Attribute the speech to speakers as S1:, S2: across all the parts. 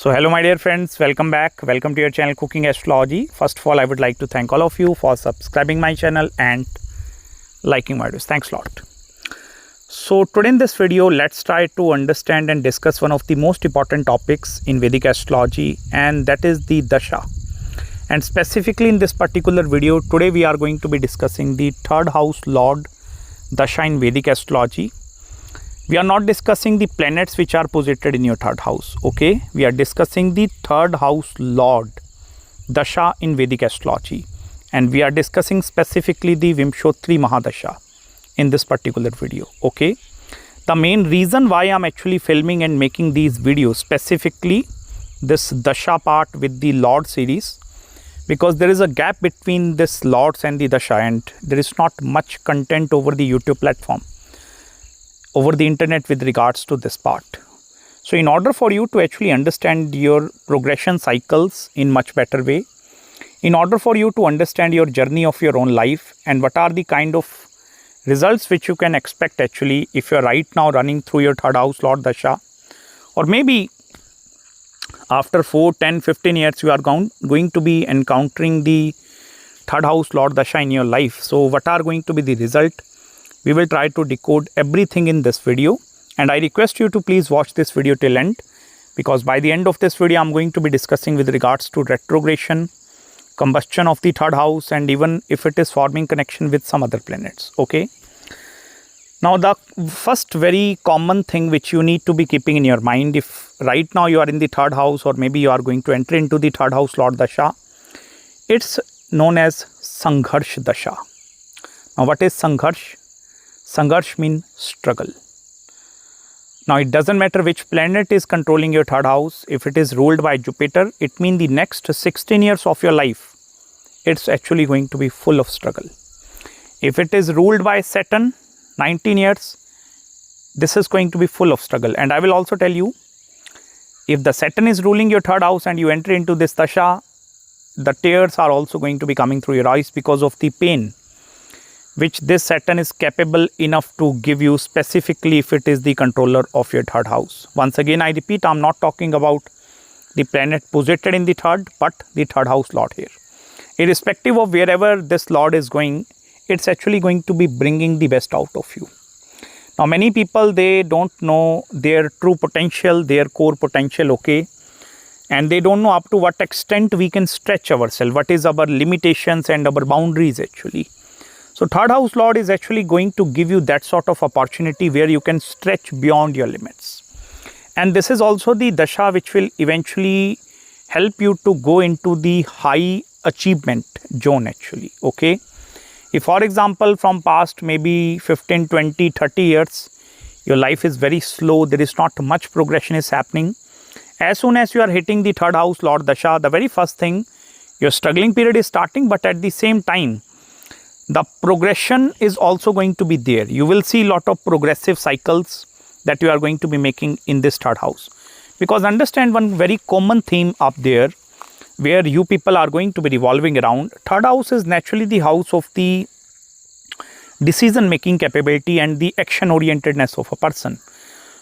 S1: So hello my dear friends, welcome back. Welcome to your channel Cooking Astrology. First of all, I would like to thank all of you for subscribing my channel and liking my videos. Thanks a lot. So today in this video, let's try to understand and discuss one of the most important topics in Vedic Astrology, and that is the Dasha. And specifically in this particular video, today we are going to be discussing the third house Lord Dasha in Vedic Astrology. We are not discussing the planets which are posited in your third house, okay? We are discussing the third house Lord Dasha in Vedic Astrology. And we are discussing specifically the Vimshotri Mahadasha in this particular video, okay? The main reason why I'm actually filming and making these videos, specifically this Dasha part with the Lord series, because there is a gap between this Lords and the Dasha, and there is not much content over the YouTube platform, over the internet with regards to this part. So in order for you to actually understand your progression cycles in much better way, in order for you to understand your journey of your own life and what are the kind of results which you can expect actually if you're right now running through your third house Lord Dasha, or maybe after 4, 10, 15 years you are going to be encountering the third house Lord Dasha in your life. So what are going to be the result? We will try to decode everything in this video, and I request you to please watch this video till end, because by the end of this video I'm going to be discussing with regards to retrogression, combustion of the third house, and even if it is forming connection with some other planets, okay? Now the first very common thing which you need to be keeping in your mind, if right now you are in the third house or maybe you are going to enter into the third house Lord Dasha, it's known as Sangharsh Dasha. Now what is Sangharsh? Sangharsh means struggle. Now it doesn't matter which planet is controlling your third house. If it is ruled by Jupiter, it means the next 16 years of your life, it's actually going to be full of struggle. If it is ruled by Saturn, 19 years, this is going to be full of struggle. And I will also tell you, if the Saturn is ruling your third house and you enter into this Dasha, the tears are also going to be coming through your eyes because of the pain which this Saturn is capable enough to give you, specifically if it is the controller of your third house. Once again, I repeat, I'm not talking about the planet posited in the third, but the third house Lord here. Irrespective of wherever this Lord is going, it's actually going to be bringing the best out of you. Now, many people, they don't know their true potential, their core potential, okay? And they don't know up to what extent we can stretch ourselves, what is our limitations and our boundaries actually. So third house Lord is actually going to give you that sort of opportunity where you can stretch beyond your limits. And this is also the Dasha which will eventually help you to go into the high achievement zone actually, okay? If for example from past maybe 15, 20, 30 years, your life is very slow, there is not much progression is happening. As soon as you are hitting the third house Lord Dasha, the very first thing, your struggling period is starting, but at the same time, the progression is also going to be there. You will see a lot of progressive cycles that you are going to be making in this third house. Because understand one very common theme up there where you people are going to be revolving around. Third house is naturally the house of the decision making capability and the action orientedness of a person.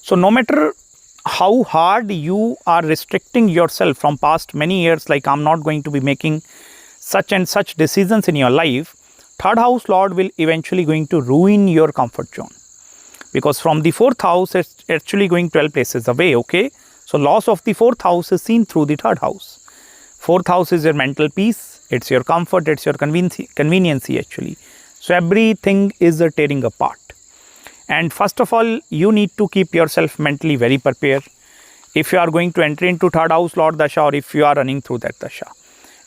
S1: So no matter how hard you are restricting yourself from past many years, like I'm not going to be making such and such decisions in your life, third house Lord will eventually going to ruin your comfort zone, because from the fourth house it's actually going 12 places away, okay? So loss of the fourth house is seen through the third house. Fourth house is your mental peace, it's your comfort, it's your conveniency actually. So everything is tearing apart. And first of all, you need to keep yourself mentally very prepared if you are going to enter into third house Lord Dasha, or if you are running through that Dasha.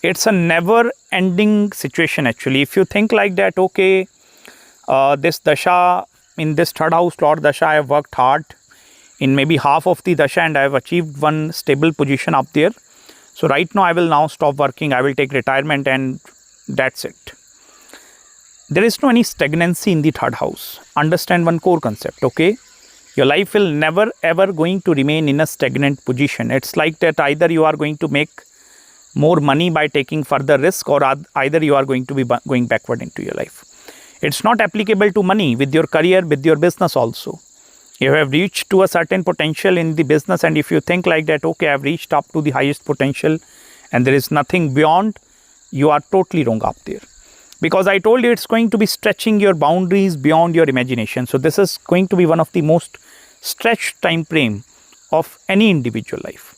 S1: It's a never-ending situation actually. If you think like that, okay, this Dasha, in this third house Lord Dasha, I have worked hard in maybe half of the Dasha and I have achieved one stable position up there. So right now I will now stop working, I will take retirement and that's it. There is no any stagnancy in the third house. Understand one core concept, okay? Your life will never ever going to remain in a stagnant position. It's like that either you are going to make more money by taking further risk, or either you are going to be going backward into your life. It's not applicable to money, with your career, with your business also. You have reached to a certain potential in the business, and if you think like that, okay, I've reached up to the highest potential and there is nothing beyond, you are totally wrong up there. Because I told you it's going to be stretching your boundaries beyond your imagination. So this is going to be one of the most stretched time frame of any individual life.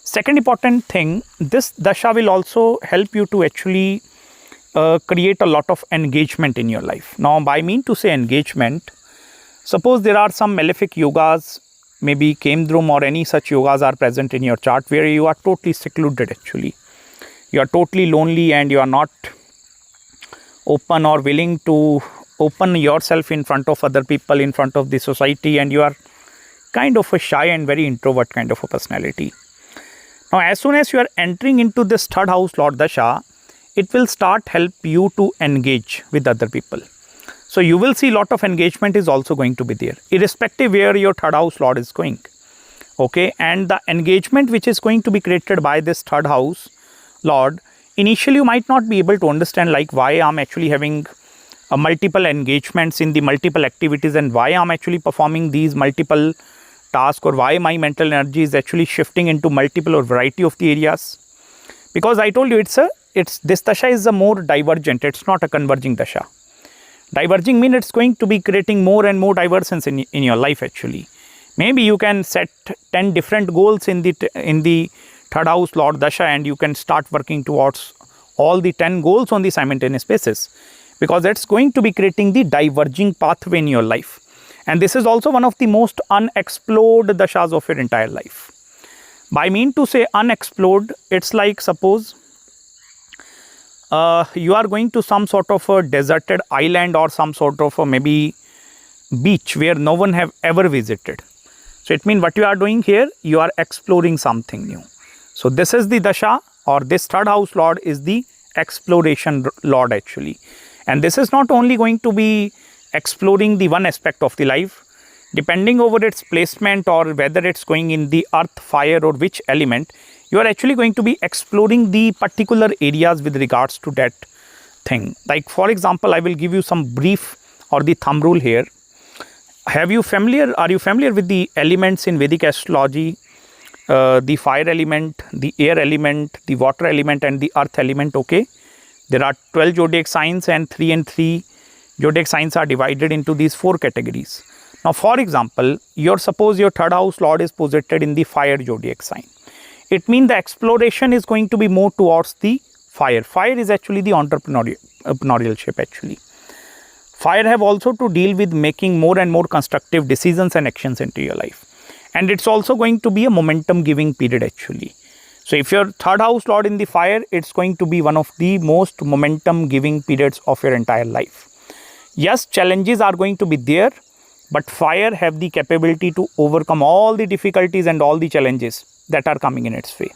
S1: Second important thing, this dasha will also help you to actually create a lot of engagement in your life. Now, I mean to say engagement, suppose there are some malefic yogas, maybe Kemdrum or any such yogas are present in your chart where you are totally secluded actually. You are totally lonely and you are not open or willing to open yourself in front of other people, in front of the society, and you are kind of a shy and very introvert kind of a personality. Now, as soon as you are entering into this third house Lord Dasha, it will start help you to engage with other people. So you will see lot of engagement is also going to be there, irrespective where your third house Lord is going. Okay, and the engagement which is going to be created by this third house Lord, initially you might not be able to understand like why I'm actually having multiple engagements in the multiple activities and why I'm actually performing these multiple tasks, or why my mental energy is actually shifting into multiple or variety of the areas. Because I told you this dasha is a more divergent, it's not a converging dasha. Diverging means it's going to be creating more and more divergence in your life actually. Maybe you can set 10 different goals in the third house Lord Dasha, and you can start working towards all the 10 goals on the simultaneous basis, because that's going to be creating the diverging pathway in your life. And this is also one of the most unexplored dashas of your entire life. By mean to say unexplored, it's like suppose you are going to some sort of a deserted island or some sort of a maybe beach where no one have ever visited. So it means what you are doing here, you are exploring something new. So this is the dasha, or this third house Lord is the exploration Lord actually. And this is not only going to be exploring the one aspect of the life, depending over its placement or whether it's going in the earth, fire or which element, you are actually going to be exploring the particular areas with regards to that thing. Like for example, I will give you some brief or the thumb rule here. Are you familiar with the elements in Vedic Astrology? The fire element, the air element, the water element and the earth element, okay? There are 12 zodiac signs, and 3 and 3 zodiac signs are divided into these 4 categories. Now, for example, suppose your third house Lord is posited in the fire zodiac sign. It means the exploration is going to be more towards the fire. Fire is actually the entrepreneurship actually. Fire have also to deal with making more and more constructive decisions and actions into your life. And it's also going to be a momentum giving period actually. So if your third house Lord in the fire, it's going to be one of the most momentum giving periods of your entire life. Yes, challenges are going to be there, but fire have the capability to overcome all the difficulties and all the challenges that are coming in its way.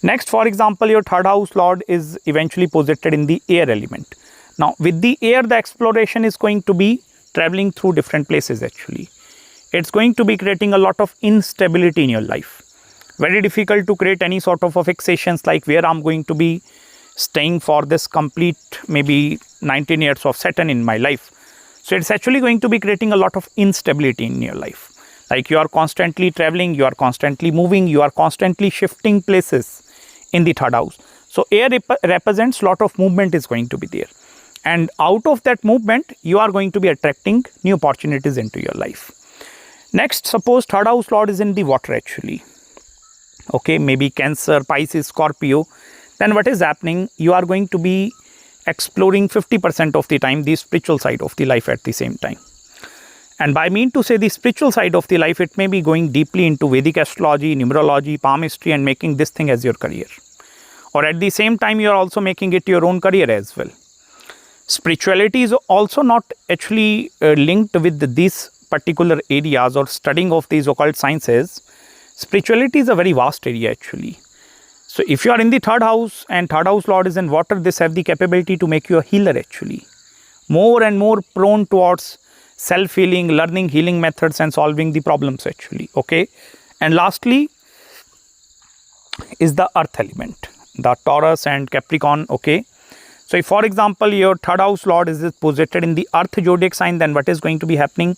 S1: Next, for example, your third house Lord is eventually posited in the air element. Now, with the air, the exploration is going to be traveling through different places actually. It's going to be creating a lot of instability in your life. Very difficult to create any sort of fixations like where I'm going to be staying for this complete maybe 19 years of Saturn in my life. So it's actually going to be creating a lot of instability in your life. Like you are constantly traveling, you are constantly moving, you are constantly shifting places in the third house. So air represents a lot of movement is going to be there. And out of that movement, you are going to be attracting new opportunities into your life. Next, suppose third house Lord is in the water actually. Okay, maybe Cancer, Pisces, Scorpio. Then what is happening? You are going to be exploring 50% of the time the spiritual side of the life at the same time. And by mean to say the spiritual side of the life, it may be going deeply into Vedic astrology, numerology, palmistry and making this thing as your career. Or at the same time, you are also making it your own career as well. Spirituality is also not actually linked with these particular areas or studying of these occult sciences. Spirituality is a very vast area actually. So if you are in the third house and third house Lord is in water, this have the capability to make you a healer actually. More and more prone towards self-healing, learning healing methods and solving the problems actually. Okay. And lastly is the earth element, the Taurus and Capricorn. Okay. So if for example your third house Lord is posited in the earth zodiac sign, then what is going to be happening?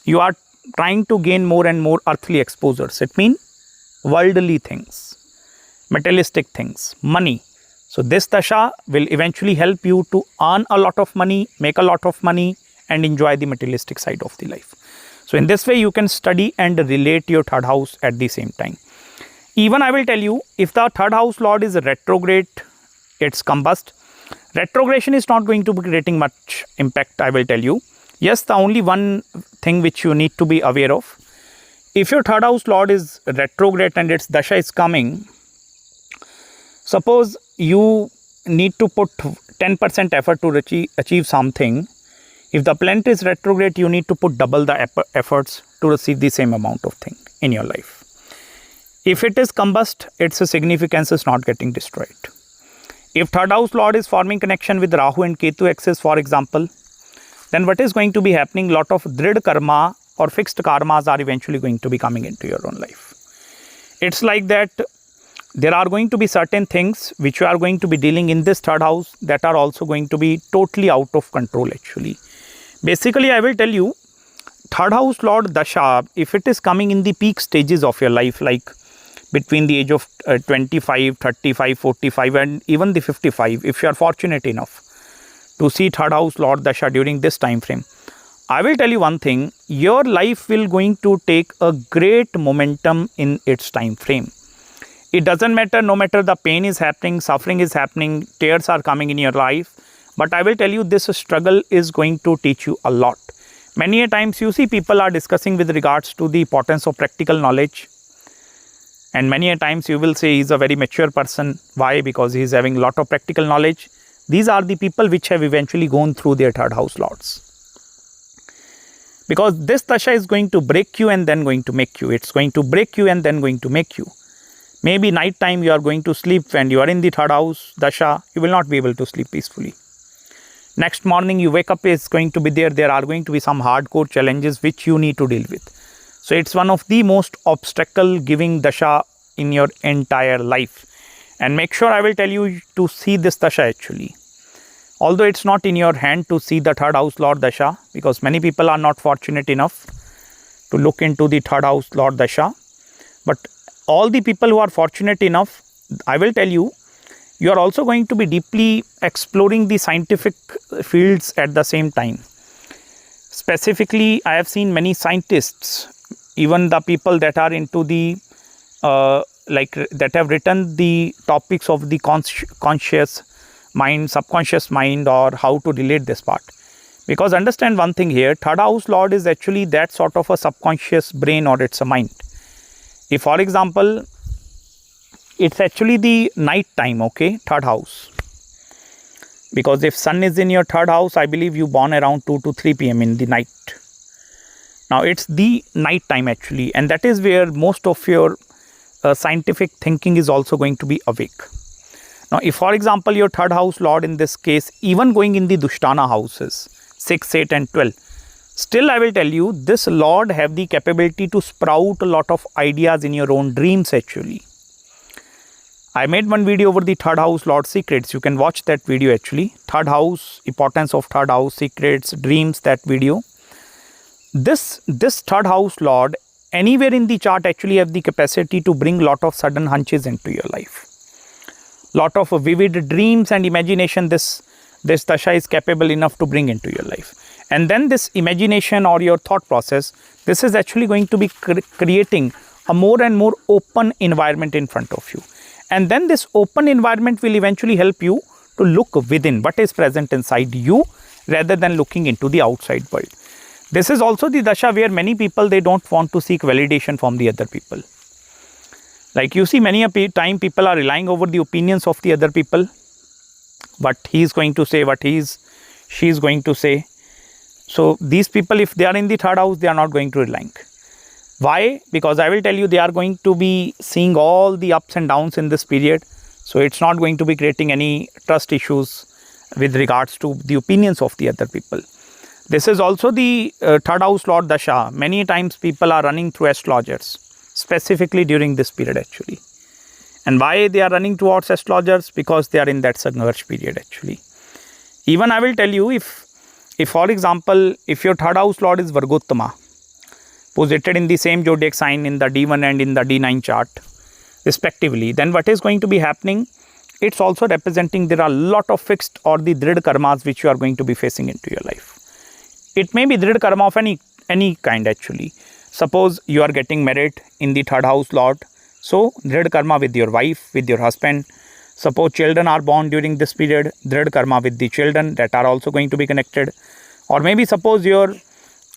S1: You are trying to gain more and more earthly exposures. It means worldly things, materialistic things, money. So this dasha will eventually help you to earn a lot of money, make a lot of money, and enjoy the materialistic side of the life. So in this way, you can study and relate your third house at the same time. Even I will tell you, if the third house lord is retrograde, it's combust. Retrogression is not going to be creating much impact, I will tell you. Yes, the only one thing which you need to be aware of, if your third house lord is retrograde and its dasha is coming, suppose you need to put 10% effort to achieve something. If the planet is retrograde, you need to put double the efforts to receive the same amount of thing in your life. If it is combust, its significance is not getting destroyed. If third house lord is forming connection with Rahu and Ketu axis, for example, then what is going to be happening? Lot of drid karma or fixed karmas are eventually going to be coming into your own life. It's like that there are going to be certain things which you are going to be dealing in this third house that are also going to be totally out of control actually. Basically, I will tell you, third house lord dasha, if it is coming in the peak stages of your life, like between the age of 25, 35, 45 and even the 55, if you are fortunate enough to see third house lord dasha during this time frame, I will tell you one thing, your life will going to take a great momentum in its time frame. It doesn't matter, no matter the pain is happening, suffering is happening, tears are coming in your life, but I will tell you this struggle is going to teach you a lot. Many a times you see people are discussing with regards to the importance of practical knowledge. And many a times you will say he is a very mature person. Why? Because he is having a lot of practical knowledge. These are the people which have eventually gone through their third house lords. Because this dasha is going to break you and then going to make you. It's going to break you and then going to make you. Maybe night time you are going to sleep when you are in the third house dasha, you will not be able to sleep peacefully. Next morning you wake up, is going to be there are going to be some hardcore challenges which you need to deal with. So it's one of the most obstacle giving dasha in your entire life. And make sure I will tell you to see this dasha actually. Although it's not in your hand to see the third house lord dasha, because many people are not fortunate enough to look into the third house lord dasha. But all the people who are fortunate enough, I will tell you, you are also going to be deeply exploring the scientific fields at the same time. Specifically, I have seen many scientists, even the people that are into the that have written the topics of the conscious mind, subconscious mind, or how to relate this part. Because understand one thing here, third house lord is actually that sort of a subconscious brain, or it's a mind. If for example, it's actually the night time, okay, third house. Because if sun is in your third house, I believe you born around 2 to 3 p.m. in the night. Now it's the night time actually, and that is where most of your scientific thinking is also going to be awake. Now if for example your third house lord in this case even going in the Dushtana houses 6, 8 and 12, still I will tell you this lord have the capability to sprout a lot of ideas in your own dreams actually. I made one video over the third house lord secrets. You can watch that video actually. Third house, importance of third house, secrets, dreams, that video. This third house lord anywhere in the chart actually have the capacity to bring lot of sudden hunches into your life. Lot of vivid dreams and imagination this dasha is capable enough to bring into your life. And then this imagination or your thought process, this is actually going to be creating a more and more open environment in front of you. And then this open environment will eventually help you to look within what is present inside you rather than looking into the outside world. This is also the dasha where many people, they don't want to seek validation from the other people. Like you see many a time people are relying over the opinions of the other people. What he is going to say, what she is going to say. So these people, if they are in the third house, they are not going to rely. Why? Because I will tell you, they are going to be seeing all the ups and downs in this period. So it's not going to be creating any trust issues with regards to the opinions of the other people. This is also the third house lord dasha. Many times people are running through astrologers, specifically during this period actually. And why they are running towards astrologers? Because they are in that Sangharsh period actually. Even I will tell you, if for example, if your third house lord is Vargottama, posited in the same zodiac sign in the D1 and in the D9 chart respectively, then what is going to be happening? It's also representing there are a lot of fixed or the drid karmas which you are going to be facing into your life. It may be drid karma of any kind actually. Suppose you are getting married in the third house lord, so drid karma with your wife, with your husband. Suppose children are born during this period, drid karma with the children that are also going to be connected. Or maybe suppose your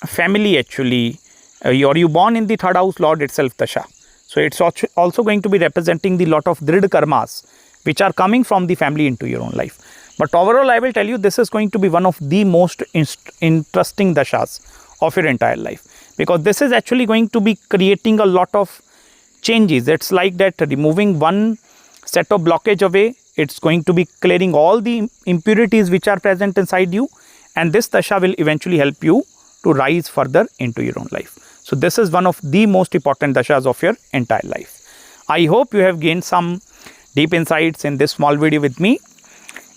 S1: family actually, you born in the third house lord itself Dasha. So it's also going to be representing the lot of drid karmas which are coming from the family into your own life. But overall, I will tell you, this is going to be one of the most interesting dashas of your entire life, because this is actually going to be creating a lot of changes. It's like that removing one set of blockage away, it's going to be clearing all the impurities which are present inside you, and this dasha will eventually help you to rise further into your own life. So this is one of the most important dashas of your entire life. I hope you have gained some deep insights in this small video with me.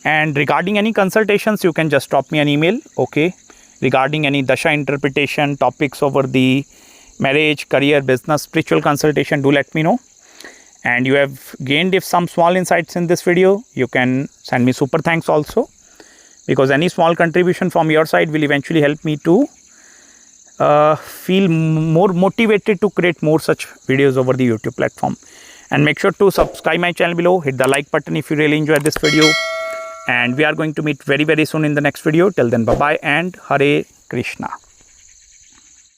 S1: And regarding any consultations, you can just drop me an email, okay? Regarding any dasha interpretation, topics over the marriage, career, business, spiritual consultation, do let me know. And you have gained if some small insights in this video, you can send me super thanks also, because any small contribution from your side will eventually help me to feel more motivated to create more such videos over the YouTube platform. And make sure to subscribe my channel below, hit the like button if you really enjoyed this video. And we are going to meet very soon in the next video. Till then, bye bye and Hare Krishna.